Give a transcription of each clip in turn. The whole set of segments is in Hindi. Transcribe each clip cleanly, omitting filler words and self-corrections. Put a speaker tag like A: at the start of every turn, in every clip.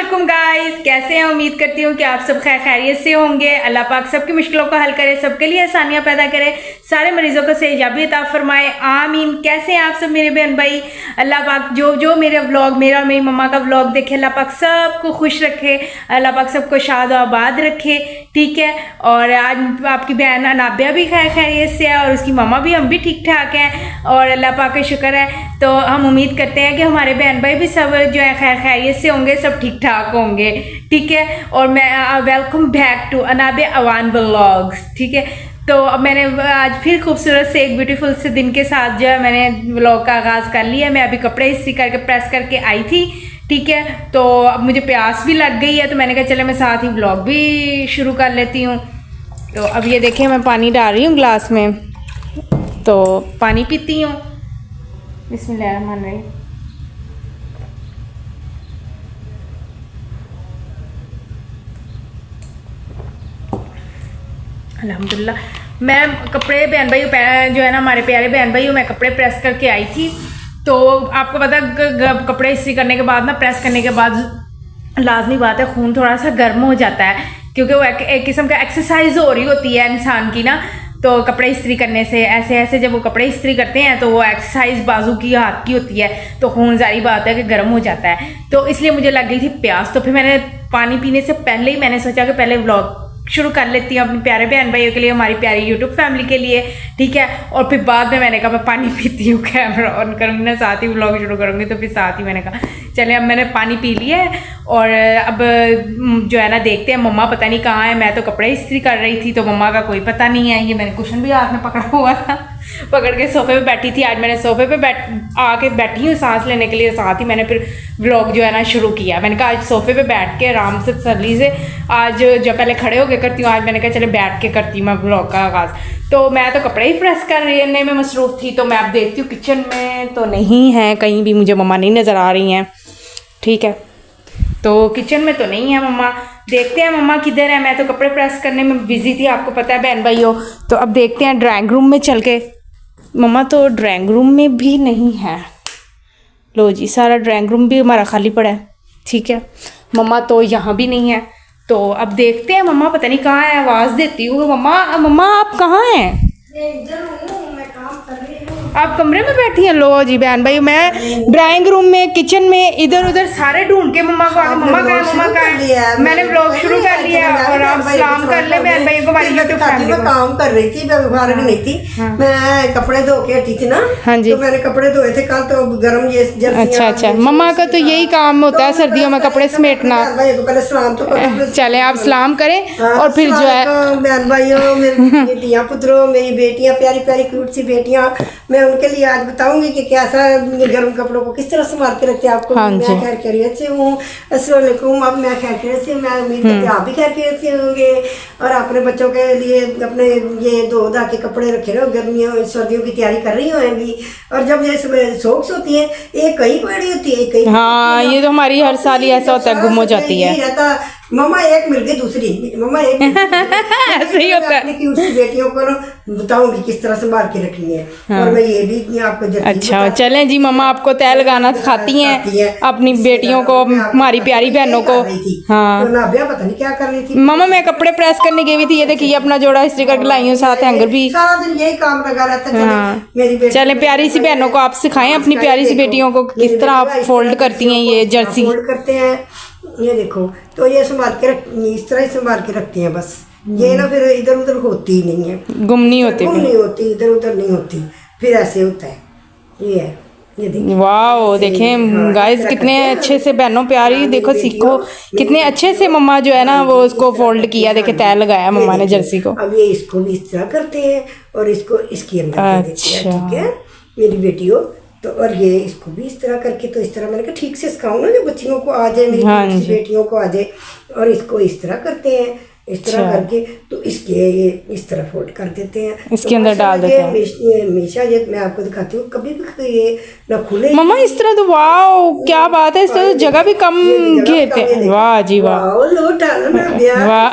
A: वालेकुम गाइस, कैसे हैं? उम्मीद करती हूँ कि आप सब खैर खैरियत से होंगे। अल्लाह पाक सबकी मुश्किलों को हल करे, सबके लिए आसानियां पैदा करे, सारे मरीजों को सेहतयाबी अता फरमाए, आमीन। कैसे हैं आप सब मेरे बहन भाई? अल्लाह पाक जो मेरे व्लॉग, मेरा और मेरी मम्मा का व्लॉग देखे, अल्लाह पाक सबको खुश रखे, अल्लाह पाक सबको शाद और आबाद रखे, ठीक है। और आज आपकी बहन अनाबिया भी खैर खैरियत से है और उसकी मम्मा भी, हम भी ठीक ठाक हैं और अल्लाह पाक का शुक्र है। तो हम उम्मीद करते हैं कि हमारे बहन भाई भी सब जो है खैर खैरियत से होंगे, सब ठीक ठाक होंगे, ठीक है। और मैं welcome back to Anabia Awan vlogs, ठीक है। तो अब मैंने आज फिर खूबसूरत से एक ब्यूटीफुल से दिन के साथ जो है मैंने व्लॉग का आगाज़ कर लिया। मैं अभी कपड़े इस्त्री करके प्रेस करके आई थी, ठीक है। तो अब मुझे प्यास भी लग गई है, तो मैंने कहा चले मैं साथ ही व्लॉग भी शुरू कर लेती हूँ। तो अब ये देखिए मैं पानी डाल रही हूँ ग्लास में, तो पानी पीती हूँ। बिस्मिल्लाहिर्रहमानिर्रहीम। अल्हम्दुलिल्लाह। मैं कपड़े बहन भाई जो है ना, हमारे प्यारे बहन भाई, मैं कपड़े प्रेस करके आई थी। तो आपको पता कपड़े इस्त्री करने के बाद ना, प्रेस करने के बाद लाजमी बात है खून थोड़ा सा गर्म हो जाता है, क्योंकि वो एक किस्म का एक्सरसाइज हो रही होती है इंसान की ना। तो कपड़े इस्त्री करने से ऐसे ऐसे जब वो कपड़े इस्त्री करते हैं तो वो एक्सरसाइज बाजू की, हाथ की होती है, तो खून जारी बात है कि गर्म हो जाता है। तो इसलिए मुझे लग गई थी प्यास, तो फिर मैंने पानी पीने से पहले ही मैंने सोचा कि पहले व्लॉग शुरू कर लेती हूँ अपने प्यारे बहन भाइयों के लिए, हमारी प्यारी यूट्यूब फैमिली के लिए, ठीक है। और फिर बाद में मैंने कहा मैं पानी पीती हूँ, कैमरा ऑन करूँगी ना, साथ ही व्लॉग शुरू करूँगी। तो फिर साथ ही मैंने कहा चले अब मैंने पानी पी लिया है और अब जो है ना देखते हैं मम्मा पता नहीं कहाँ है। मैं तो कपड़े इस्त्री कर रही थी, तो मम्मा का कोई पता नहीं है। ये मैंने कुशन भी हाथ में पकड़ा हुआ था, पकड़ के सोफे पे बैठी थी। आज मैंने सोफे पे आके बैठी हूँ सांस लेने के लिए, साथ ही मैंने फिर व्लॉग जो है ना शुरू किया। मैंने कहा आज सोफे पे बैठ के आराम से तसल्ली से, आज जो पहले खड़े होके करती हूँ, आज मैंने कहा चले बैठ के करती हूँ मैं व्लॉग का आगाज़। तो मैं तो कपड़े ही प्रेस करने में मसरूफ़ थी। तो मैं अब देखती हूँ किचन में तो नहीं है कहीं भी, मुझे मम्मा नहीं नज़र आ रही हैं, ठीक है। तो किचन में तो नहीं है मम्मा, देखते हैं मम्मा किधर है। मैं तो कपड़े प्रेस करने में बिजी थी, आपको पता है बहन भाइयों। तो अब देखते हैं ड्राइंग रूम में चल के। मम्मा तो ड्राइंग रूम में भी नहीं है, लो जी सारा ड्राइंग रूम भी हमारा खाली पड़ा है, ठीक है। मम्मा तो यहाँ भी नहीं है। तो अब देखते हैं मम्मा पता नहीं कहाँ है, आवाज़ देती हूँ। मम्मा मम्मा आप कहाँ हैं? आप कमरे में बैठी हैं? लो जी बहन भाई, मैं ड्राइंग रूम में, किचन में, इधर उधर सारे ढूंढ के मम्मा को, मम्मा का मम्मा का मैंने व्लॉग शुरू कर लिया। और आप सलाम कर ले बहन भाई को, हमारी यूट्यूब फैमिली को।
B: काम कर रही थी, मैं फारिग नहीं थी। मैं कपड़े धो के हटी थी ना।
A: हाँ जी,
B: तो मैंने कपड़े धोए थे कल, तो गर्म ये
A: अच्छा अच्छा। मम्मा का तो यही काम होता है सर्दियों में, कपड़े समेटना।
B: पहले सलाम तो
A: चले आप सलाम करें और फिर जो है
B: बहन भाइयों, मेरी बेटियां पुत्रों, मेरी बेटियां प्यारी प्यारी क्यूट सी बेटियां, मैं उनके लिए आज बताऊंगी कि कैसा गर्म कपड़ों को किस तरह संभाल के रखते हैं आपको। मैं खैर खैरियत से हूँ, अस्सलाम वालेकुम। अब मैं खैर खैरियत से, मैं उम्मीद करती हूँ आप भी खैर खैरियत से होंगे। और अपने बच्चों के लिए अपने ये धो धा के कपड़े रखे रहो, गर्मियों सर्दियों की तैयारी कर रही होंगी। और जब ये सोक्स होती है, एक कहीं पड़ी होती है, एक कहीं,
A: हाँ ये तो हमारी हर साल ही ऐसा होता है, गुम हो जाती है।
B: मम्मा एक मिल गई दूसरी, मम्मा एक
A: ऐसे ही होता है।
B: अपनी क्यूट सी बेटियों को ना बताऊंगी किस तरह संभाल के रखनी है। हाँ। और मैं ये भी आपको
A: अच्छा चलें जी, मम्मा आपको तय लगाना सिखाती हैं अपनी बेटियों को, हमारी प्यारी बहनों को। हाँ
B: तो नाबिया पता नहीं क्या कर रही थी।
A: मम्मा मैं कपड़े प्रेस करने गई थी, ये देखिए अपना जोड़ा इस्त्री करके लाई हूँ, साथ हैंगर भी।
B: सारा दिन यही काम लगा रहता है।
A: हाँ
B: मेरी
A: चले प्यारी सी बहनों को आप सिखाएं, अपनी प्यारी सी बेटियों को किस तरह आप फोल्ड करती हैं ये जर्सी।
B: फोल्ड करते हैं, ये देखो। तो ये संभाल के इस तरह ही संभाल के रखती हैं बस। ये ना फिर इधर उधर होती ही नहीं है,
A: गुम नहीं होती,
B: इधर उधर नहीं होती, फिर ऐसे होता है। ये है, ये देखिए।
A: वाओ देखें गाइस कितने अच्छे से बहनों प्यारी, देखो सीखो कितने अच्छे से मम्मा जो है ना वो उसको फोल्ड किया, देखे तय लगाया मम्मा ने जर्सी को।
B: अब ये इसको भी इस तरह करते हैं और इसको इसके अंदर कर देते हैं, ठीक है मेरी बेटियों। तो और ये इसको भी इस तरह करके, तो इस तरह मैंने कहा ठीक से सिखाऊं ना, जो बच्चियों को आ जाए, मेरी बेटियों को आ जाए। और इसको इस तरह करते हैं, इस तरह करके तो इसके ये इस तरह फोल्ड कर देते हैं,
A: इसके अंदर डाल देते हैं।
B: हमेशा ये मैं आपको दिखाती हूँ, कभी भी ये ना खुले
A: मम्मा इस तरह। तो वाओ क्या बात है, इस तरह जगह भी कम घेरते हैं। वाह जी वाह,
B: लो डालो ना वाह।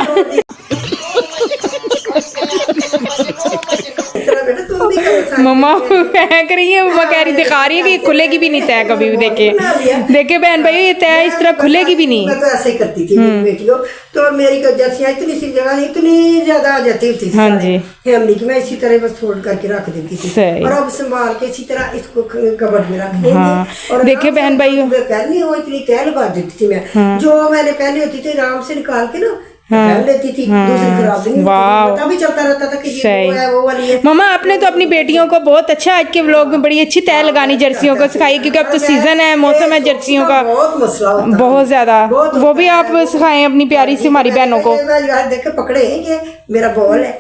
B: भी करो सारी
A: मम्मा फेंक रही है, मम्मा कह रही दिखा रही है कि ये खुलेगी भी नहीं तय कभी भी। देखे बहन भाई ये तय इस तरह खुलेगी भी नहीं।
B: मैं तो ऐसे ही करती थी मेरी बेटियों तो, मेरी जर्सियाँ इतनी सी जगह इतनी ज्यादा आ जाती थी
A: हाँ जी
B: फैमिली की, मैं इसी तरह बस फोल्ड करके रख देती थी और अब संभाल के इसी तरह इसको कबर्ड में रख देंगे। और
A: देखे बहन भाई
B: पहननी हो इतनी तय लगा देती थी मैं, जो मैंने पहनी होती थी आराम से निकाल के ना पहन लेती थी, दूसरी खराब नहीं होती, पता भी चलता रहता था कि ये वो है वो वाली है।
A: मम्मा आपने तो अपनी बेटियों को बहुत अच्छा आज के व्लॉग में बड़ी अच्छी तय लगानी जर्सियों को सिखाई, क्योंकि अब तो सीजन है, मौसम है जर्सियों का
B: बहुत मसला होता है,
A: बहुत ज्यादा। वो भी आप सिखाएं अपनी प्यारी सी हमारी बहनों को।
B: देख के पकड़े ये मेरा बॉल है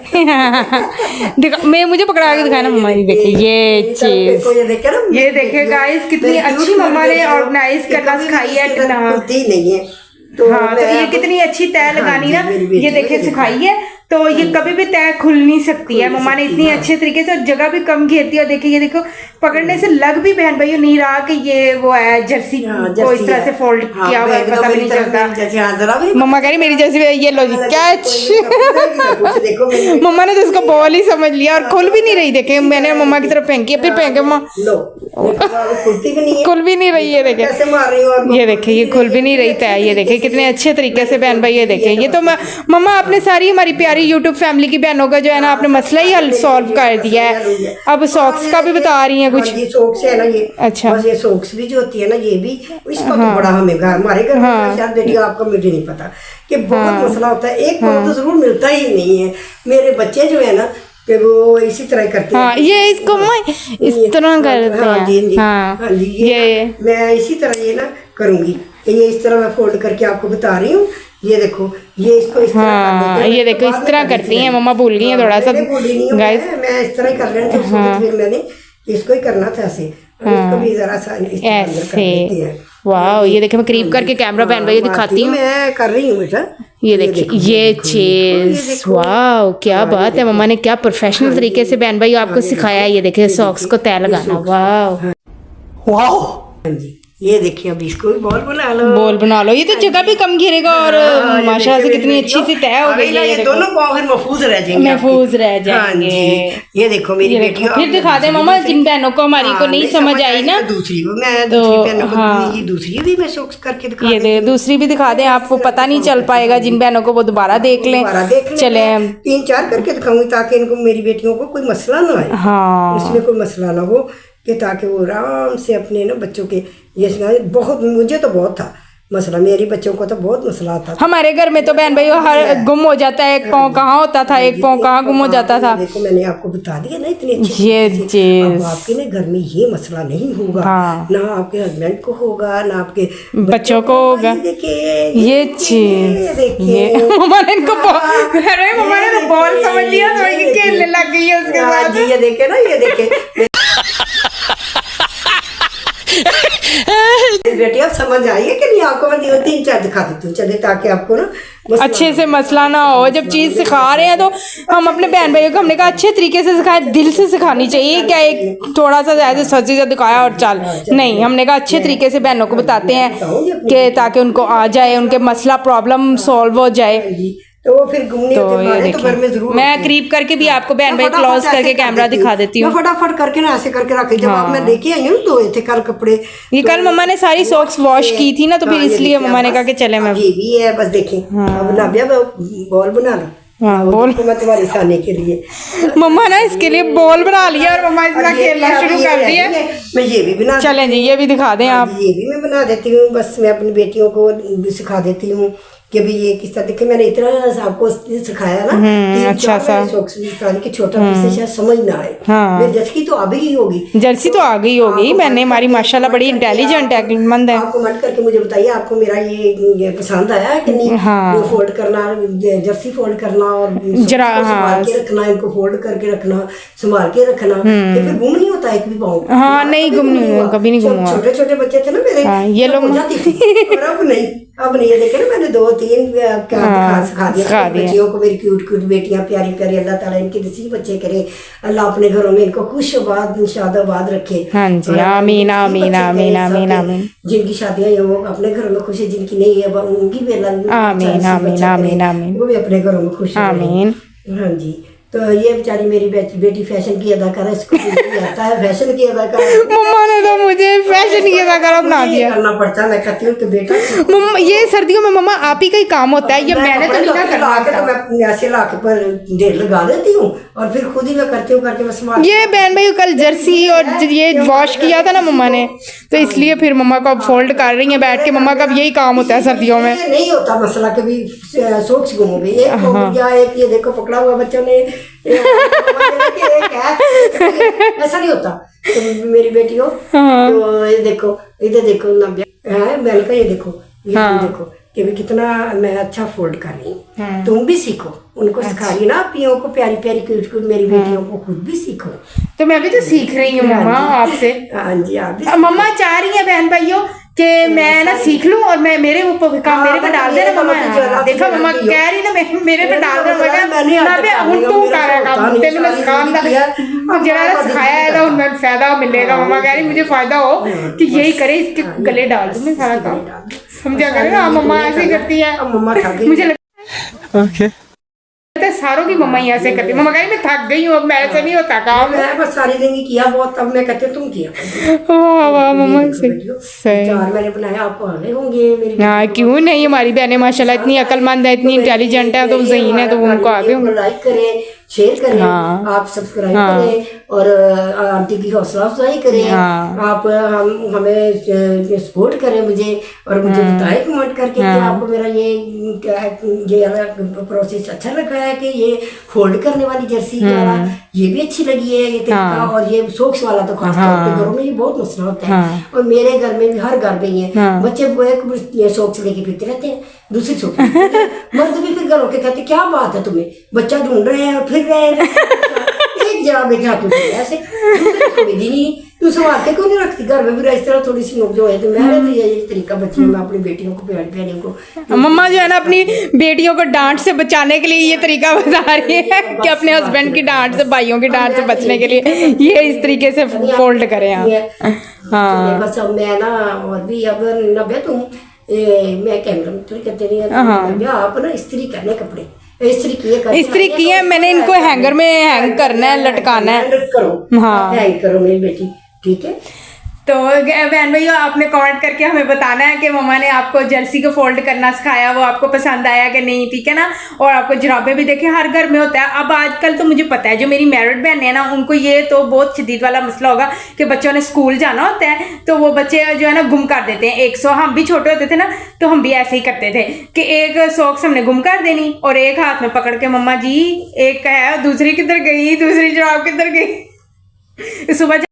A: मैं मुझे पकड़ा के दिखाना मम्मा, ये देखिए ये चीज, ये देखिए गाइस कितनी अच्छी मम्मा ने ऑर्गेनाइज करना सिखाई है।
B: नहीं है तो
A: हाँ, तो ये कितनी अच्छी तय लगानी ना, ये देखिए सिखाई है, तो ये कभी भी तय खुल नहीं सकती है। मम्मा ने इतनी अच्छे तरीके से, और जगह भी कम घेरती है। देखिए ये देखो पकड़ने से लग भी बहन भाई नहीं रहा कि ये वो है जर्सी को इस तरह से फोल्ड किया हुआ है, पता भी नहीं चलता। मम्मा कह रही मेरी जर्सी ये लो जी कैच। मम्मा ने तो इसको बॉल ही समझ लिया और खुल भी नहीं रही। देखे मैंने मम्मा की तरफ फेंकी, फिर फेंके मम्मा खुल भी नहीं रही है। देखे ये देखे ये खुल भी नहीं रही तय, ये देखे कितने अच्छे तरीके से बहन भाई, ये देखे ये तो मम्मा आपने सारी हमारी प्यारी यूट्यूब फैमिली की बहनों का जो है ना आपने मसला ही हल सॉल्व कर दिया है। अब सॉक्स का भी बता रही हैं कुछ।
B: ये सॉक्स है ना ये,
A: अच्छा
B: बस ये सॉक्स भी जो होती है ना ये भी इसका तो बड़ा हमें हमारे घर में शायद बेटी आपका मुझे नहीं पता कि बहुत मसला होता है। एक तो जरूर मिलता ही नहीं है। मेरे बच्चे जो है ना कि वो इसी तरह करते हैं।
A: ये इसको इस तरह करते हैं।
B: हाँ जी ये मैं इसी तरह ये ना करूंगी, ये इस तरह मैं फोल्ड करके आपको बता रही हूँ। ये देखो ये इसको इस तरह
A: ये देखो इस तरह करती हैं। मम्मा भूल गई हैं थोड़ा सा
B: गाइस, मैं इस तरह ही कर लेना था, फिर मैंने इसको ही करना था ऐसे, इसको भी जरा सा ऐसे।
A: वाह ये देखिए मैं करीब करके कैमरा बहन भाई दिखाती हूँ,
B: मैं कर रही हूँ बेटा।
A: ये देखिए ये चीज, वाह क्या बात है। मम्मा ने क्या प्रोफेशनल तरीके से बहन भाई आपको सिखाया है। ये देखिए सॉक्स को तय लगाना, वाह
B: वाह। हाँ जी ये देखिए अब इसको भी बॉल बना लो,
A: बॉल बना लो। ये तो जगह भी कम घेरेगा और माशाल्लाह से कितनी अच्छी सी तय हो गई है।
B: ये दोनों पाँव फिर महफूज रह जाएंगे,
A: महफूज रह जाएंगे।
B: ये देखो मेरी बेटी,
A: फिर दिखा दे मम्मा जिन बहनों को हमारी को नहीं समझ आई ना,
B: दूसरी को मैं दूसरी बहनों को, ये दूसरी भी मैं सॉक्स करके दिखा,
A: ये दूसरी भी दिखा दें। आपको पता नहीं चल पाएगा, जिन बहनों को वो दोबारा देख लें। चले
B: 3-4 करके दिखाऊंगी ताकि इनको मेरी बेटियों को कोई मसला ना आए।
A: हाँ
B: इसमें कोई मसला ना हो, कि ताकि वो आराम से अपने ना बच्चों के ये सिखाए। बहुत मुझे तो बहुत था मसला, मेरी बच्चों को तो बहुत मसला आता था।
A: हमारे घर में तो बहन भाई हर गुम हो जाता है, एक पाँव कहाँ होता था, एक पाँव कहाँ गुम हो जाता था।
B: देखो मैंने आपको बता दिया ना इतनी अच्छी
A: ये चीज,
B: आपके ना घर में ये मसला नहीं होगा।
A: हाँ।
B: ना आपके हस्बैंड को होगा ना आपके
A: बच्चों को होगा।
B: देखिए
A: ये चीज, ये मम्मा ने इनको मम्मा ने तो बॉल समझ लिया, समझ के खेलने लग गई है उसके बाद।
B: ये देखे ना, ये देखे बेटी अब समझ आई है कि नहीं आपको? मैं 3-4 दिखा देती हूँ चले, ताकि आपको ना
A: अच्छे से मसला ना हो। जब चीज़ सिखा रहे हैं तो हम अपने बहन भाइयों को हमने कहा अच्छे तरीके से सिखाए, दिल से सिखानी चाहिए। क्या एक थोड़ा सा ऐसे सची से दिखाया और चल नहीं, हमने कहा अच्छे तरीके से बहनों को बताते हैं कि ताकि उनको आ जाए, उनके मसला प्रॉब्लम सॉल्व हो जाए।
B: तो वो फिर घूमने तो घर में जरूर
A: मैं करीब करके भी आपको बहन भाई क्लोज करके कैमरा दिखा देती हूँ।
B: फटाफट करके ना ऐसे करके रखे। जब आप मैं लेके आई हूँ तो थे कल कपड़े,
A: ये कल मम्मा ने सारी सॉक्स वॉश की थी ना, तो फिर इसलिए मम्मा ने कहा कि चले मैं
B: ये भी है बस देखें। अब ना बॉल बना लो।
A: हाँ बोल
B: मैं तुम्हारे सामने के लिए
A: मम्मा ना इसके लिए बॉल बना लिया और मम्मा इसका खेलना शुरू कर दिया।
B: मैं ये भी बना,
A: चलें जी ये भी दिखा दें आप।
B: ये भी मैं बना देती हूँ, बस मैं अपनी बेटियों को भी सिखा देती हूँ कि भी ये किस तरह। देखिए मैंने इतना आपको सिखाया ना,
A: अच्छा सा
B: कि छोटा पीस शायद समझ ना आए। मेरी जर्सी तो आ गई होगी,
A: जर्सी तो आ गई होगी। मैंने हमारी माशाल्लाह बड़ी इंटेलिजेंट है, अक्लमंद है।
B: आप कमेंट करके मुझे बताइए आपको मेरा ये पसंद आया है कि नहीं।
A: हाँ।
B: फोल्ड करना, जर्सी फोल्ड करना और
A: जरा
B: संभाल के रखना, इनको फोल्ड करके रखना, संभाल के रखना, फिर गुम नहीं होता एक भी पाँव।
A: हाँ नहीं गुम नहीं हुआ, कभी नहीं गुम हुआ।
B: छोटे छोटे बच्चे थे ना मेरे,
A: ये लोग
B: जाती थी, और अब नहीं। ये देखे ना मैंने 2-3 सिखा दिया बच्चियों को। मेरी क्यूट क्यूट बेटियां प्यारी प्यारी, अल्लाह ताला इनके नसीब बच्चे करे, अल्लाह अपने घरों में इनको खुशबाद शादाबाद रखे।
A: हाँ जी आमीन आमीन आमीन आमीन आमीन।
B: जिनकी शादियां हैं वो अपने घरों में खुश है, जिनकी नहीं है उनकी भी अल्लाह
A: आमीन आमीन आमीन आमीन,
B: वो भी अपने घरों में खुश
A: आमीन।
B: हाँ जी। तो ये बेचारी मेरी बेटी फैशन की अदाकारा, इसको कुछ नहीं आता है फैशन की अदाकारा।
A: मम्मा ने तो मुझे फैशन की अदाकारा बना दिया।
B: करना पड़ता है, मैं कहती हूँ कि बेटा
A: मम्मा ये सर्दियों में मम्मा आप ही का ही काम होता है, ये मैंने तो नहीं ना करना
B: होता। तो मैं ऐसे ला के पर ढेर लगा देती हूँ और फिर खुद ही मैं करती हूँ, करके बस
A: ये बहन भाई कल जर्सी और ये वॉश किया था ना मम्मा ने, तो इसलिए फिर मम्मा को अब फोल्ड कर रही है बैठ के। मम्मा का अब यही काम होता है सर्दियों में।
B: नहीं होता मसला, कभी सोच गुम हो गई, एक हो गया, एक ये देखो पकड़ा हुआ बच्चों ने, ऐसा नहीं होता। तो मेरी बेटी हो तो ये देखो, इधर देखो नब्बे है, मैंने कहा ये देखो, ये तुम देखो कि भी कितना मैं अच्छा फोल्ड कर रही हूँ। तुम भी सीखो, उनको सिखा रही ना पियों को, प्यारी प्यारी क्यूट क्यूट मेरी बेटियों को, खुद भी सीखो। तो मैं भी तो सीख रही हूँ मम्मा आपसे। हाँ जी, आप भी। मम्मा चाह रही है बहन भाइयों कि मैं ना सीख लूं और मैं मेरे ऊपर काम मेरे पे डाल देना मम्मा। देखो मम्मा कह रही ना मेरे पे डाल देना, मैं हुन तू कर काम तेन मैं सिखाऊंगा, जरा सिखाया है तो उन्हें फायदा मिलेगा। मम्मा कह रही मुझे फायदा हो कि यही करे, इसके गले डाल दूं मैं सारा काम, समझा करेगा। मम्मा ऐसे करती है, मुझे लगता है सारों की मम्मा ही ऐसे करती है। मम्मा कह रही मैं थक गई हूँ, अब मेरे से नहीं होता काम, मैं बस सारी जिंदगी किया बहुत, अब मैं कहती हूँ तुम किया। वाह वाह मम्मा सही, 4 मैंने बनाया, आपको आगे होंगे मेरी। हाँ क्यों नहीं, हमारी बहनें माशाल्लाह इतनी अक्लमंद है, इतनी इंटेलिजेंट है, तो ज़हीन है, तो उनको आगे होंगे। लाइक करें, शेयर करें, आप सब्सक्राइब करें और आंटी की हौसला अफजाई करें। आप हमें सपोर्ट करें मुझे, और मुझे बताएं कमेंट करके कि आपको मेरा ये प्रोसेस अच्छा लगा है, कि ये फोल्ड करने वाली जर्सी वाला ये भी अच्छी लगी है ये तरीका, और ये सोक्स वाला तो खास तौर पे घरों में ये बहुत मसला होता है, और मेरे घर में भी, हर घर में ही है। बच्चे एक सोक्स लेके फिरते रहते हैं, दूसरी सोक्स मर्द भी फिर घरों के कहते क्या बात है तुम्हें, बच्चा ढूंढ रहे हैं और फिर रहे हैं एक जगह में, क्या तुम ऐसे नहीं तू संभाल के क्यों नहीं रखती घर में भी इस तरह थोड़ी सी जो है। तो मैंने तो ये तरीका बच्चियों में अपनी बेटियों को, प्यारियों को, मम्मा जो है ना अपनी बेटियों को डांट से बचाने के लिए ये तरीका बता रही है कि अपने हस्बैंड की डांट से, भाइयों की डांट से बचने के लिए ये इस तरीके से फोल्ड करें आप। हाँ बस अब मैं ना, और भी अब नब्बे तुम मैं कैमरा में तो कहते नहीं, आप ना इस्त्री करने कपड़े इस्त्री की है मैंने, इनको हैंगर में हैंग करना है, लटकाना है। करो हाँ हैंग करो मेरी बेटी, ठीक है। तो बहन भैया आपने कमेंट करके हमें बताना है कि मम्मा ने आपको जर्सी को फोल्ड करना सिखाया, वो आपको पसंद आया कि नहीं, ठीक है ना। और आपको जुराबे भी देखे हर घर में होता है। अब आजकल तो मुझे पता है जो मेरी मैरिड बहन है ना, उनको ये तो बहुत शदीद वाला मसला होगा कि बच्चों ने स्कूल जाना होता है, तो वो बच्चे जो है ना गुम कर देते हैं। 100 हम भी छोटे होते थे ना, तो हम भी ऐसे ही करते थे कि एक सॉक्स हमने गुम कर देनी और एक हाथ में पकड़ के मम्मा जी एक है, दूसरी किधर गई, दूसरी जुराब किधर गई, सुबह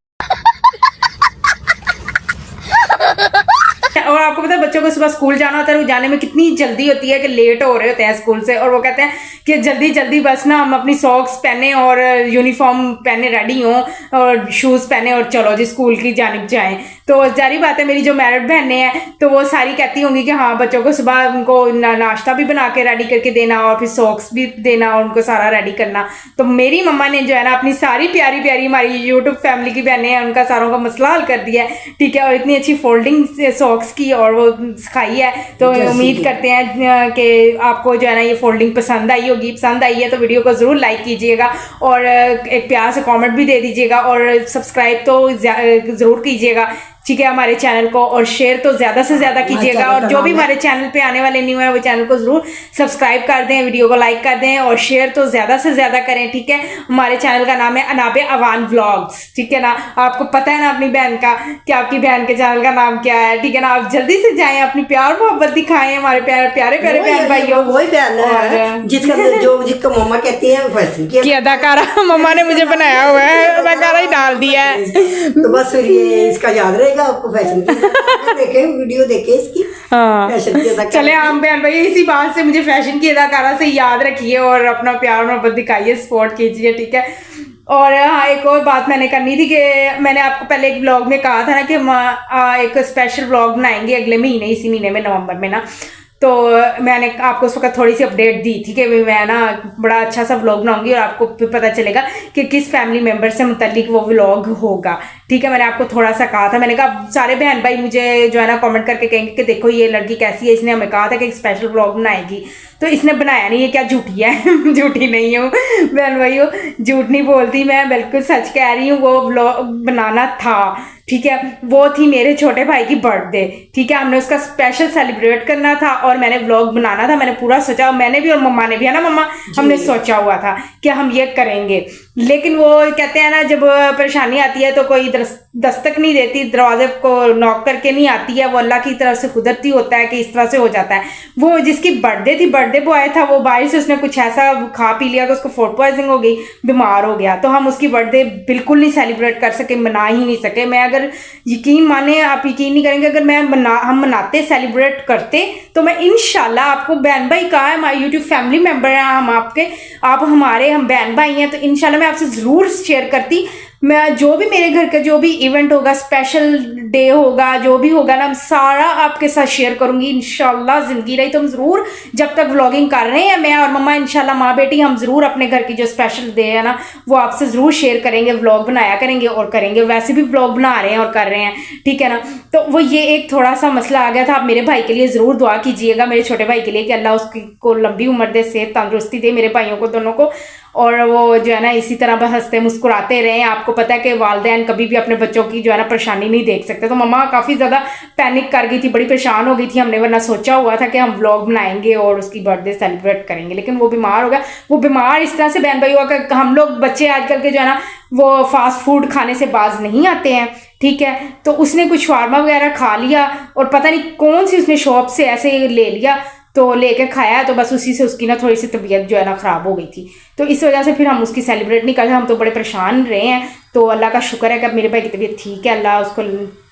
B: और आपको पता है बच्चों को सुबह स्कूल जाना होता है, वो जाने में कितनी जल्दी होती है कि लेट हो रहे होते हैं स्कूल से, और वो कहते हैं कि जल्दी जल्दी बस ना हम अपनी सॉक्स पहने और यूनिफॉर्म पहने रेडी हों और शूज़ पहने और चलो जी स्कूल की जानिब जाएं। तो जारी बात है मेरी जो मैरिड बहनें हैं तो वो सारी कहती होंगी कि हाँ बच्चों को सुबह उनको नाश्ता भी बना के रेडी करके देना और फिर सॉक्स भी देना और उनको सारा रेडी करना। तो मेरी मम्मा ने जो है ना अपनी सारी प्यारी प्यारी हमारी यूट्यूब फैमिली की बहनें हैं उनका सारों का मसला हल कर दिया है, ठीक है। और इतनी अच्छी फोल्डिंग सॉक्स की और वो सिखाई है, तो उम्मीद करते हैं कि आपको जो है ना ये फोल्डिंग पसंद आई होगी। पसंद आई है तो वीडियो को ज़रूर लाइक कीजिएगा और एक प्यार से कमेंट भी दे दीजिएगा और सब्सक्राइब तो ज़रूर कीजिएगा, ठीक है, हमारे चैनल को। और शेयर तो ज़्यादा से ज़्यादा कीजिएगा और जो भी हमारे चैनल पे आने वाले न्यू है वो चैनल को ज़रूर सब्सक्राइब कर दें, वीडियो को लाइक कर दें और शेयर तो ज़्यादा से ज़्यादा करें, ठीक है। हमारे चैनल का नाम है अनाबे अवान व्लॉग्स, ठीक है ना। आपको पता है ना अपनी बहन का कि आपकी बहन के चैनल का नाम क्या है, ठीक है ना। आप जल्दी से जाएँ, अपनी प्यार मोहब्बत दिखाएं हमारे प्यारे प्यारे प्यारे बहन भाइयों। वही बहन है जिसका मम्मा कहती है कि अदाकारा मम्मा ने मुझे बनाया हुआ है, अदाकारा ही डाल दिया है। तो बस ये इसका याद रहेगा आपको, फैशन देखे वीडियो देखे इसकी। हाँ फैशन की अदाकारा। चले हम बहन भाई इसी बात से मुझे फैशन की अदाकारा से याद रखिए और अपना प्यार मोहब्बत दिखाइए, सपोर्ट कीजिए, ठीक है। और हाँ एक और बात मैंने करनी थी कि मैंने आपको पहले एक ब्लॉग में कहा था ना कि हम एक स्पेशल ब्लॉग बनाएंगे अगले महीने, इसी महीने में नवंबर में ना।
A: तो मैंने आपको उस वक्त थोड़ी सी अपडेट दी थी कि मैं ना बड़ा अच्छा सा व्लॉग बनाऊंगी और आपको फिर पता चलेगा कि किस फैमिली मेम्बर से मुतल्लिक वो व्लॉग होगा। ठीक है, मैंने आपको थोड़ा सा कहा था, मैंने कहा सारे बहन भाई मुझे जो है ना कमेंट करके कहेंगे कि देखो ये लड़की कैसी है, इसने हमें कहा था कि एक स्पेशल व्लॉग बनाएगी, तो इसने बनाया नहीं, ये क्या झूठी है। झूठी नहीं हूँ बहन भाइयों, झूठ नहीं बोलती मैं, बिल्कुल सच कह रही हूँ। वो व्लॉग बनाना था, ठीक है, वो थी मेरे छोटे भाई की बर्थडे। ठीक है, हमने उसका स्पेशल सेलिब्रेट करना था और मैंने व्लॉग बनाना था। मैंने पूरा सोचा, मैंने भी और मम्मा ने भी, है ना मम्मा, हमने सोचा हुआ था कि हम ये करेंगे। लेकिन वो कहते हैं ना, जब परेशानी आती है तो कोई दस्तक नहीं देती, दरवाजे को नॉक करके नहीं आती है, वो अल्लाह की तरफ से कुदरती होता है कि इस तरह से हो जाता है। वो जिसकी बर्थडे थी, बर्थडे बॉय था, वो बारिश से उसने कुछ ऐसा खा पी लिया कि उसको फूड पॉइजनिंग हो गई, बीमार हो गया। तो हम उसकी बर्थडे बिल्कुल नहीं सेलिब्रेट कर सके, मना ही नहीं सके। मैं अगर यकीन माने, आप यकीन नहीं करेंगे, अगर हम मनाते, सेलिब्रेट करते, तो मैं इंशाल्लाह, आपको बहन भाई कहा है, हमारे यूट्यूब फैमिली मेम्बर हैं हम आपके, आप हमारे, हम बहन भाई हैं, तो इंशाल्लाह मैं आपसे ज़रूर शेयर करती। मैं जो भी मेरे घर का जो भी इवेंट होगा, स्पेशल डे होगा, जो भी होगा ना, सारा आपके साथ शेयर करूंगी इंशाल्लाह। ज़िंदगी रही तो हम ज़रूर, जब तक व्लॉगिंग कर रहे हैं मैं और मम्मा, इंशाल्लाह माँ बेटी, हम ज़रूर अपने घर की जो स्पेशल डे है ना, वो आपसे ज़रूर शेयर करेंगे, व्लॉग बनाया करेंगे और करेंगे। वैसे भी व्लॉग बना रहे हैं और कर रहे हैं, ठीक है ना। तो वो ये एक थोड़ा सा मसला आ गया था। आप मेरे भाई के लिए ज़रूर दुआ कीजिएगा, मेरे छोटे भाई के लिए, कि अल्लाह उसको लंबी उम्र दे, सेहत तंदुरुस्ती दे, मेरे भाइयों को दोनों को, और वो जो है ना इसी तरह हंसते मुस्कुराते रहें। आपको पता है कि वालिदैन कभी भी अपने बच्चों की जो है ना परेशानी नहीं देख सकते। तो मम्मा काफ़ी ज़्यादा पैनिक कर गई थी, बड़ी परेशान हो गई थी। हमने वरना सोचा हुआ था कि हम व्लॉग बनाएंगे और उसकी बर्थडे सेलिब्रेट करेंगे, लेकिन वो बीमार हो गया। वो बीमार इस तरह से बहन भाई हुआ कि हम लोग बच्चे आजकल के जो है ना वो फास्ट फूड खाने से बाज नहीं आते हैं, ठीक है। तो उसने कुछ शावरमा वगैरह खा लिया और पता नहीं कौन सी उसने शॉप से ऐसे ले लिया, तो लेके खाया, तो बस उसी से उसकी ना थोड़ी सी तबीयत जो है ना ख़राब हो गई थी। तो इस वजह से फिर हम उसकी सेलिब्रेट नहीं करते। हम तो बड़े परेशान रहे हैं। तो अल्लाह का शुक्र है कि अब मेरे भाई की तबीयत ठीक है, अल्लाह उसको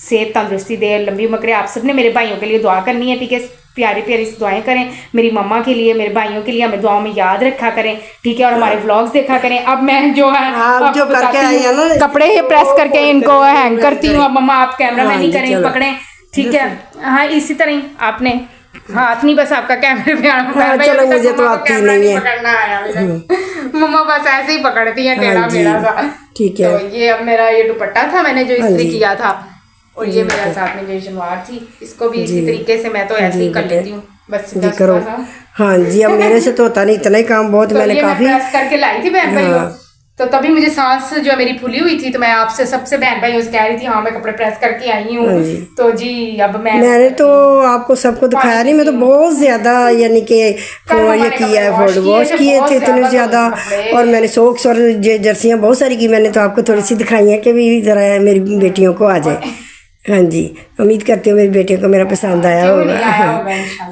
A: सेहत तंदुरुस्ती दे, लंबी उम्र करे। आप सब ने मेरे भाइयों के लिए दुआ करनी है, ठीक है, प्यारी प्यारी दुआएं करें मेरी मम्मा के लिए, मेरे भाइयों के लिए, हमें दुआओं में याद रखा करें, ठीक है, और हमारे व्लॉग्स देखा करें। अब मैं जो है
B: जो करके आई है ना,
A: कपड़े प्रेस करके इनको हैंग करती हूँ। अब मम्मा आप कैमरा मैन नहीं करें, पकड़ें, ठीक है। हाँ, इसी तरह ही आपने हाथ नहीं, बस आपका कैमरे पे आना।
B: चलो, मुझे तो आती नहीं है,
A: पकड़ना आया मम्मा बस ऐसे ही पकड़ती है टेढ़ा मेढ़ा सा,
B: ठीक है।
A: तो ये अब मेरा ये दुपट्टा था, मैंने जो इस्त्री किया था, और ये मेरा साथ में जो शलवार थी, इसको भी इसी तरीके से मैं तो ऐसे ही कर लेती हूँ, बस
B: जी करो। हाँ जी, अब मेरे से तो होता नहीं, इतना ही काम बहुत, मैंने काफी
A: प्रेस करके लाई थी बहन भाई। तो तभी मुझे सांस जो मेरी फूली हुई थी, तो मैं आपसे सबसे बहन भाइयों से कह रही थी, हाँ मैं कपड़े प्रेस करके आई हूँ। तो जी अब मैंने तो आपको सबको दिखाया नहीं, मैं तो बहुत ज्यादा यानी कि ये किया है, फोल्ड वॉश किए थे इतने ज्यादा, और मैंने सॉक्स और जर्सियाँ बहुत सारी की, मैंने तो आपको थोड़ी सी दिखाई है कि भी जरा मेरी बेटियों को आ जाए। हाँ जी, उम्मीद करती हूँ मेरी बेटियों को मेरा पसंद आया होगा।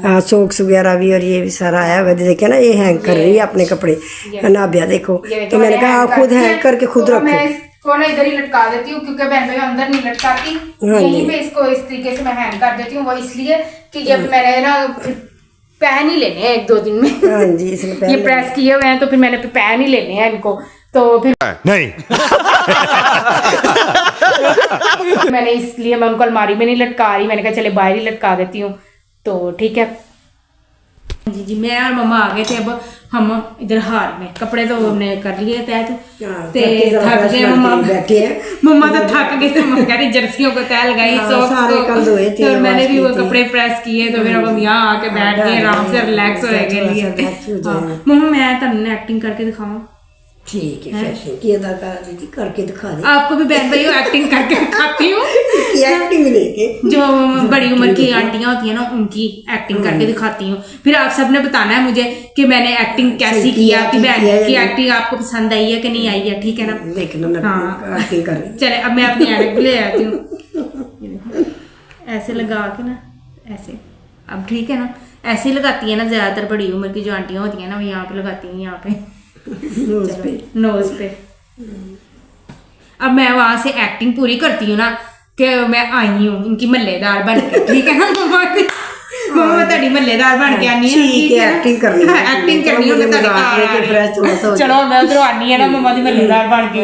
A: हाँ, सॉक्स वगैरह भी और ये भी सारा आया होगा। देखिए ना, ये हैंग कर रही है अपने कपड़े, नाबिया देखो। तो मैंने कहा आप खुद हैंग करके खुद रखो। इसको ना इधर ही लटका देती हूँ, क्योंकि बहन भाई अंदर नहीं लटकाती, यहीं पे इसको इस तरीके से मैं हैंग कर देती हूँ। वो इसलिए कि ये मैंने ना पहन ही लेने हैं 1-2 दिन में।
B: हाँ जी, इसमें
A: ये प्रेस किए हुए हैं, तो फिर मैंने पहन ही लेने हैं इनको, तो फिर
C: नहीं
A: मैंने इसलिए मैं उनको अलमारी में नहीं लटका रही, मैंने कहा चले बाहर ही लटका देती हूँ। तो ठीक है जी जी, मैं और मम्मा आ गए थे। अब हम इधर हाल में कपड़े तो हमने कर लिए तय, तो थक गए मम्मा, मम्मा तो थक गए थे। मम्मा कह रही जर्सियों को तय लगाई, तो मैंने भी वो कपड़े प्रेस किए। तो फिर अब हम यहाँ आके बैठ गए आराम से, रिलैक्स होने के लिए। मम्मा मैं तुमने एक्टिंग करके दिखाऊं?
B: ठीक है, फैशन की अदाकारा दीदी करके दिखा दे।
A: आपको भी बहन भाई एक्टिंग करके दिखाती हूँ।
B: एक्टिंग लेके
A: जो बड़ी उम्र की आंटियां होती है ना, उनकी एक्टिंग करके दिखाती हूँ। फिर आप सबने बताना है मुझे कि मैंने एक्टिंग कैसी किया, कि बहन की एक्टिंग आपको पसंद आई है कि नहीं आई है, ठीक है ना।
B: देखना, हाँ एक्टिंग कर।
A: चले अब मैं अपनी ऐनक भी ले आती हूँ, ऐसे लगा के ना, ऐसे। अब ठीक है ना, ऐसे ही लगाती है ना ज्यादातर बड़ी उम्र की जो आंटियां होती है ना, वो यहाँ पे लगाती हैं, यहाँ पे नोज पे। अब मैं वहां से एक्टिंग पूरी करती हूँ ना कि मैं आई हूँ इनकी मल्लेदार बन के, ठीक है ना। मम्मा तेरी मल्लेदार बन के आनी है,
B: ठीक है, एक्टिंग करनी है,
A: एक्टिंग करनी है। चलो मैं उधर आनी है ना मम्मा दी मल्लेदार बन के।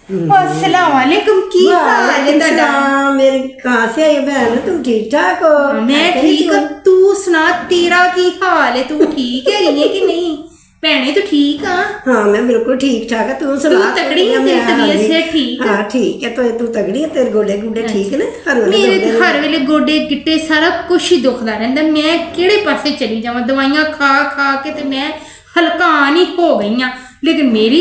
C: अस्सलाम वालेकुम, की हाल है दादा?
B: मेरे कहाँ से आई बहन, तुम ठीक ठाक हो?
C: मैं ठीक हूँ, तू सुना तेरा की हाल है? तू ठीक है कि नहीं? भैने तू ठीक हाँ?
B: हाँ मैं बिल्कुल ठीक ठाक है। तू सुना,
C: तू तगड़ी है, तेरी तबीयत से ठीक है?
B: हाँ ठीक है। तो तू तगड़ी है, तेरे गोडे गुडे ठीक ने?
C: मेरे तो हर वेले गोडे गिट्टे सारा कुछ ही दुखदा रहंदा। मैं किहड़े पासे चली जावां? दवाइयां खा खा के ते मैं हलकान ही हो गई हाँ, लेकिन मेरी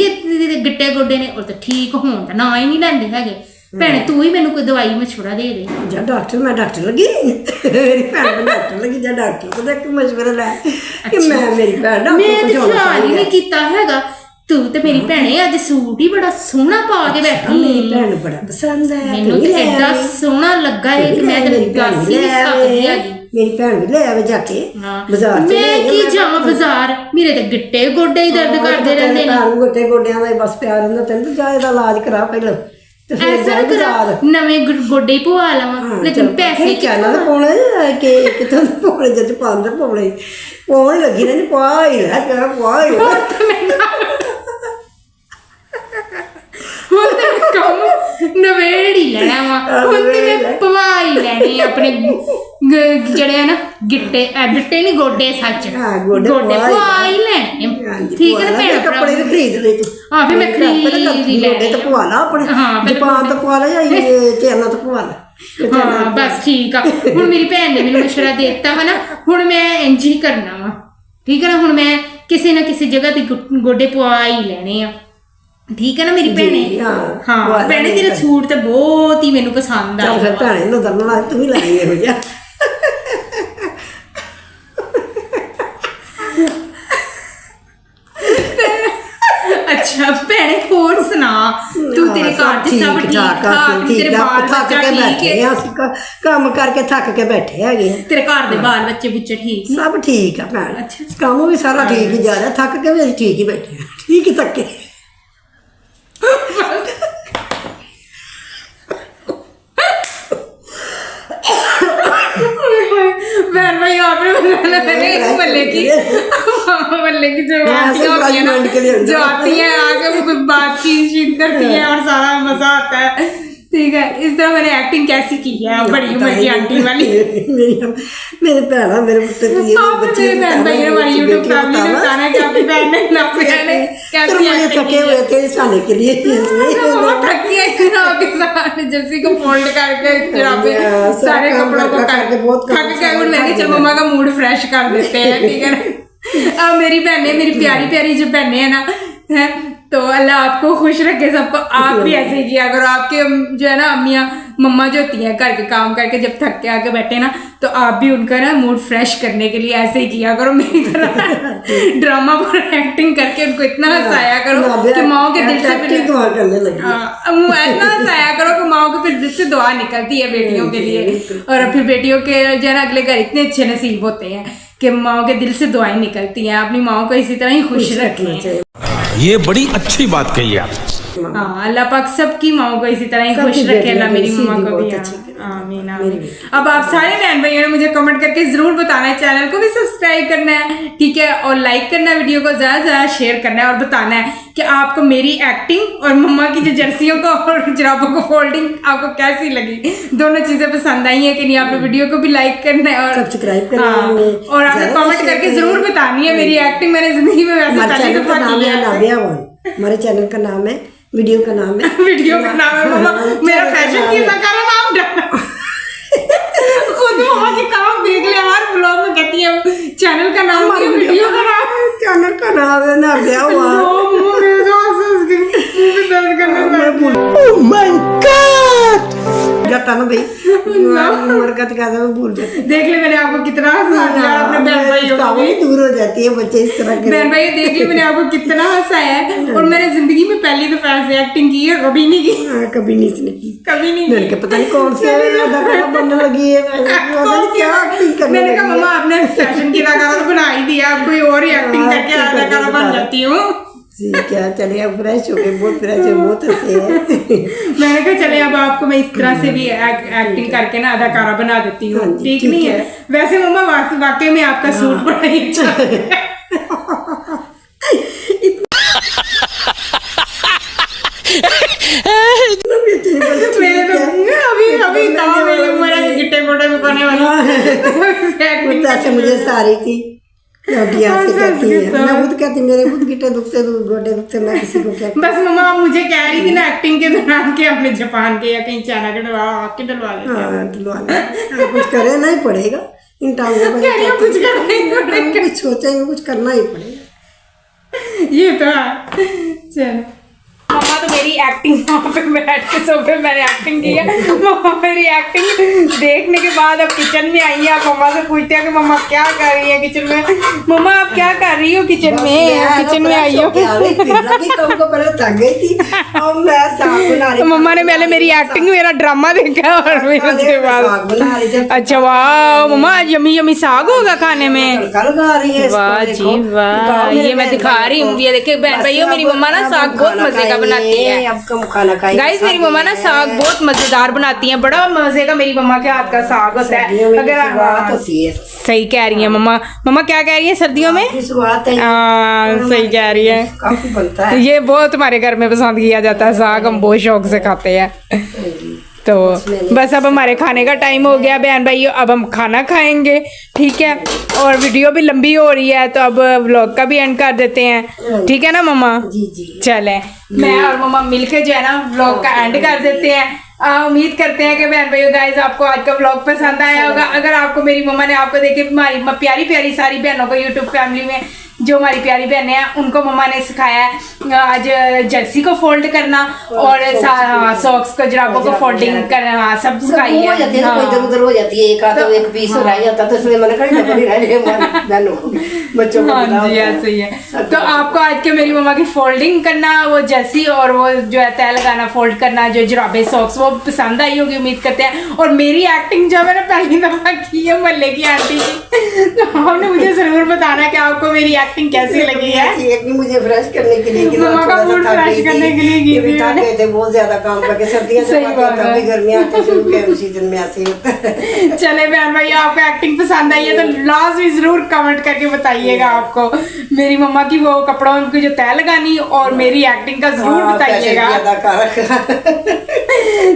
C: गिट्टे गोडे ने और तो ठीक होण दा ना ही नहीं लैंदे हैगे। भैने तू ही मैनू कोई दवाई मशवरा दे दे।
B: जा डॉक्टर, मैं डॉक्टर लगी मेरी भैन डॉक्टर लगी। जा डॉक्टर को देख मशवरा ले कि मैं मेरी भैन डॉक्टर
C: मैं
B: को
C: तो
B: जाना
C: ख्याल ही
B: चाहिए।
C: नहीं कीता हैगा। तू ते मेरी भैने अज सूट ही बड़ा सोहना पा के बैठी।
B: मेरी भैन नूं बड़ा पसंद है।
C: मैनू तो एडा सोहना लगा है कि मैं तेरी दस ही नहीं सकदी हैगी।
B: मेरी भैन भी ले आवे जाके बाजार च।
C: मैं की जावां बाजार? मेरे ते गिट्टे गोडे ही दर्द करदे रहंदे ने।
B: गोटे गोडियां दा बस प्यार हुंदा तैनूं। जा ਇਹਦਾ इलाज करा पहले ते फिर
C: ऐसा
B: जा
C: करा
B: बाजार।
C: नवे गोडे ही पवा लवां, लेकिन पैसे
B: चैनल ते पाउणे कि किथों पाउणे जद पांदर पाउणे पाउण लगी ने पा ही ले कर पा ही ले।
C: ਹੁਣ ਤੇ ਕੰਮ ਨਵੇੜ ਹੀ ਲੈਣਾ ਵਾ। ਹੁਣ ਤੇ ਮੈਂ ਪਵਾ ਹੀ ਲੈਣੇ ਆਪਣੇ ਜਿਹੜੇ ਆ ਨਾ ਗਿੱਟੇ ਗਿੱਟੇ ਨਹੀਂ ਗੋਡੇ ਸੱਚ ਗੋਡੇ ਪਵਾ ਹੀ ਲੈਣੇ। ਠੀਕ ਹੈ ਨਾ ਭੈਣ?
B: ਕੱਪੜੇ ਵੀ ਖਰੀਦ ਲੈ ਤੂੰ।
C: ਹਾਂ ਫਿਰ ਮੈਂ ਖਰੀਦ ਹੀ
B: ਗੋਡੇ ਤੇ ਪਵਾ ਲਾ ਆਪਣੇ। ਜਪਾਨ ਤੋਂ ਪਵਾ ਲੈ ਜਾਂ ਚੈਨਾ ਤੋਂ ਪਵਾ ਲੈ।
C: ਹਾਂ ਬਸ ਠੀਕ ਆ। ਹੁਣ ਮੇਰੀ ਭੈਣ ਨੇ ਮੈਨੂੰ ਮਸ਼ਵਰਾ ਦੇ ਦਿੱਤਾ ਵਾ ਨਾ, ਹੁਣ ਮੈਂ ਇੰਝ ਹੀ ਕਰਨਾ ਵਾ। ਠੀਕ ਹੈ ਨਾ? ਹੁਣ ਮੈਂ ਕਿਸੇ ਨਾ ਕਿਸੇ ਜਗ੍ਹਾ ਤੇ ਗੋਡੇ ਪਵਾ ਹੀ ਲੈਣੇ ਆ। ठीक है ना मेरी भैने? हाँ भैने तेरा सूट तो बहुत ही मैनू पसंद आ।
B: फिर भैने नूं दरना तू भी लाई हो जा।
C: अच्छा भैने होर सुना तू, तेरे घर च सब ठीक ठाक? तेरे बाल
B: थक के बैठे हैं, काम करके थक के बैठे हैगे।
C: तेरे घर दे बाल बच्चे बुच्चे ठीक?
B: सब ठीक है भैन।
C: अच्छा
B: काम भी सारा ठीक ही जा रहा। थक के भी ठीक ही बैठे हैं, ठीक ही थके।
C: बहन भाई आपने बताना मैंने मल्ले की जो आती है आगे वो बातचीत करती है और सारा मजा आता है। ठीक है, इस तरह मैंने एक्टिंग कैसी की है बड़ी उम्र की आंटी वाली।
B: मेरे भैन मेरे बच्चे
C: बहन भाई हमारी यूट्यूब फैमिली ने बताना है कि आपकी बहन ने कैसी
B: थके हुए थे साले के लिए।
C: थकी है आपके साथ जर्सी को फोल्ड करके सारे कपड़ों को करके बहुत थक गए। और मैंने चल मम्मा का मूड फ्रेश कर देते हैं। ठीक है ना? अब मेरी बहनें, मेरी प्यारी प्यारी जो बहनें हैं ना, है तो अल्लाह आपको खुश रखे सबको। आप भी ऐसे ही किया करो। आपके जो है ना अम्मियाँ मम्मा जो होती हैं घर के काम करके जब थक के आके बैठे ना, तो आप भी उनका ना मूड फ्रेश करने के लिए ऐसे ही किया करो। मेरी तरह ड्रामा पर एक्टिंग करके उनको इतना हंसाया करो कि माओ के दिल से इतना हंसाया करो कि माओ के फिर दिल से दुआ निकलती है बेटियों के लिए। और फिर बेटियों के जो है ना अगले घर इतने अच्छे नसीब होते हैं कि माओ के दिल से दुआएं निकलती हैं। अपनी माओ को इसी तरह ही खुश रखना चाहिए।
D: ये बड़ी अच्छी बात कही आप।
C: हाँ अल्लाह पाक सबकी माओ को इसी तरह ही खुश रखे। अल्लाह मेरी मम्मा को भी। आमीन आमीन। अब आप सारे बहन भाइयों ने मुझे कमेंट करके जरूर बताना है, चैनल को भी सब्सक्राइब करना है। ठीक है, और लाइक करना है, वीडियो को ज़्यादा से ज़्यादा शेयर करना है और बताना है कि आपको मेरी एक्टिंग और मम्मा की जो जर्सियों को और जुराबों को फोल्डिंग आपको कैसी लगी। दोनों चीज़ें पसंद आई है कि नहीं? आपने वीडियो को भी लाइक करना है और
B: सब्सक्राइब करना है
C: और आपने कमेंट करके जरूर बतानी है मेरी एक्टिंग। मैंने जिंदगी में वैसे पहली दफा की है।
B: हमारे चैनल का नाम है, वीडियो का नाम है,
C: वीडियो का नाम है मम्मा मेरा फैशन की नकारा नाम डाला। खुद मम्मा के काम देख ले, हर ब्लॉग में कहती है चैनल का नाम है, वीडियो का नाम है,
B: चैनल का नाम है ना गया हुआ। ओह माय गॉड जाता ना भाई मरकत का मैं भूल जाती।
C: देख ले मैंने आपको कितना हंसाया। अपने बहन भाइयों को भी
B: दूर हो जाती है बच्चे इस तरह के।
C: बहन भाई देख ले मैंने आपको कितना हंसाया है। और मैंने जिंदगी में पहली दफा ऐसे एक्टिंग की है, कभी नहीं की।
B: कभी नहीं इसने की,
C: कभी नहीं।
B: मैंने कहा पता नहीं कौन सी अदाकारा बनने लगी है। क्या एक्टिंग करने
C: मैंने कहा मम्मा आपने फैशन की अदाकारा तो बना ही दिया, अब कोई और ही एक्टिंग करके अदाकारा बन जाती हूँ।
B: क्या चले अब फ्रेश हो गए, बहुत फ्रेश है, बहुत अच्छे है।
C: मैंने कहा चले अब आपको मैं इस तरह से भी एक्टिंग करके ना अदाकारा बना देती हूँ। ठीक नहीं है? वैसे मम्मा वाकई में आपका सूट बड़ा ही अच्छा है।
B: ऐसे मुझे सारी थी हड्डियां से कहती है, मैं खुद कहती मेरे खुद गिटे दुख से गोडे दुख से, मैं किसी को क्या
C: बस मम्मा आप मुझे कह रही थी ना एक्टिंग के दौरान कि अपने जापान के या कहीं चाइना के डलवा लेते हैं।
B: हाँ दिलवा ले, कुछ करे नहीं पड़ेगा इन टांगों पर,
C: कह रही हूँ, कुछ करना ही पड़ेगा।
B: कुछ सोचेंगे कुछ करना ही पड़ेगा।
C: ये तो है। चलो
A: मम्मा तो मेरी एक्टिंग वहाँ पे बैठ के सोफे मैंने एक्टिंग की है। मम्मा मेरी एक्टिंग देखने के बाद अब किचन में आई है। आप मम्मा से पूछते हैं कि मम्मा क्या कर रही है किचन में। मम्मा आप क्या कर रही हो किचन में? किचन में आई हो। मम्मा ने पहले मेरी एक्टिंग मेरा ड्रामा देखा और फिर उसके बाद अच्छा वाह मम्मा यमी यमी साग होगा खाने में। वाह जी वाह, ये मैं दिखा रही हूँ। ये देखिए बहन भाइयों मेरी मम्मा ना साग बहुत मजे का बनाती है। गाइस मेरी मम्मा ना साग बहुत मजेदार बनाती हैं, बड़ा मजे का मेरी मम्मा के हाथ का साग होता है। अगर सही कह रही है मम्मा। मम्मा क्या कह रही है? सर्दियों में सही कह रही है,
B: काफी बनता है।
A: ये बहुत हमारे घर में पसंद किया जाता है साग, हम बहुत शौक से खाते हैं। तो बस अब हमारे खाने का टाइम हो गया बहन भाइयों, अब हम खाना खाएंगे ठीक है। और वीडियो भी लंबी हो रही है तो अब व्लॉग का भी एंड कर देते हैं, ठीक है ना मम्मा?
B: जी जी
A: चले मैं और मम्मा मिलके जो है ना व्लॉग का एंड कर देते हैं। उम्मीद करते हैं कि बहन भाइयों गाइस आपको आज का व्लॉग पसंद आया होगा। अगर आपको मेरी मम्मा ने आपको देखे हमारी प्यारी प्यारी सारी बहनों को यूट्यूब फैमिली में जो हमारी प्यारी बहनें हैं उनको मम्मा ने सिखाया है आज जर्सी को फोल्ड करना और सॉक्स को जुराबों को फोल्डिंग करना, सब सिखाई है।
B: कोई इधर उधर हो जाती है, एक आधा एक पीस रह जाता तो इसलिए मैंने करना पड़ी बच्चों को।
A: हाँ जी ऐसे ही है। तो आपको आज के मेरी मम्मा की फोल्डिंग करना, वो जर्सी और वो जो है तय लगाना फोल्ड करना, जो जुराबे सॉक्स, वो पसंद आई होगी उम्मीद करते हैं। और मेरी एक्टिंग जो मैंने पहली दफा की है मोहल्ले की आंटी की, तो आपने मुझे जरूर बताना कि आपको मेरी एक्टिंग कैसी लगी है।
B: एक भी मुझे फ्रेश करने के लिए
A: मम्मा का मूड फ्रेश करने के लिए की थी मैंने।
B: थे बहुत ज्यादा काम करके, सर्दियां तभी गर्मियां आती शुरू के सीजन में ऐसे ही होता है।
A: चले बहन भाई आपको एक्टिंग पसंद आई है तो लास्ट में जरूर कमेंट करके बताइएगा आपको मेरी मम्मा की वो कपड़ों की जो तय लगानी और मेरी एक्टिंग का जरूर बताइएगा।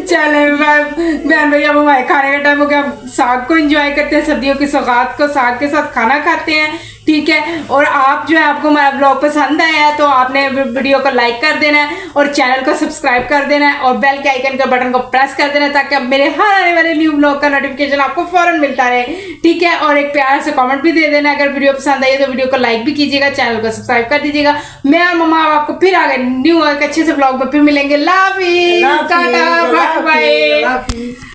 A: चले बहन भैया अब हमारे खाने का टाइम हो गया, साग को एंजॉय करते हैं, सर्दियों की सौगात को साग के साथ खाना खाते हैं ठीक है। और आप जो है आपको हमारा ब्लॉग पसंद आया है तो आपने वीडियो को लाइक कर देना है और चैनल को सब्सक्राइब कर देना है और बेल के आइकन के बटन को प्रेस कर देना है ताकि अब मेरे हर आने वाले न्यू ब्लॉग का नोटिफिकेशन आपको फौरन मिलता रहे ठीक है। और एक प्यार से कमेंट भी दे देना अगर वीडियो पसंद आई है तो वीडियो को लाइक भी कीजिएगा, चैनल को सब्सक्राइब कर दीजिएगा। मैं और मम्मा आपको फिर आगे न्यू एक अच्छे से ब्लॉग में फिर मिलेंगे। Love you, tata, bye bye.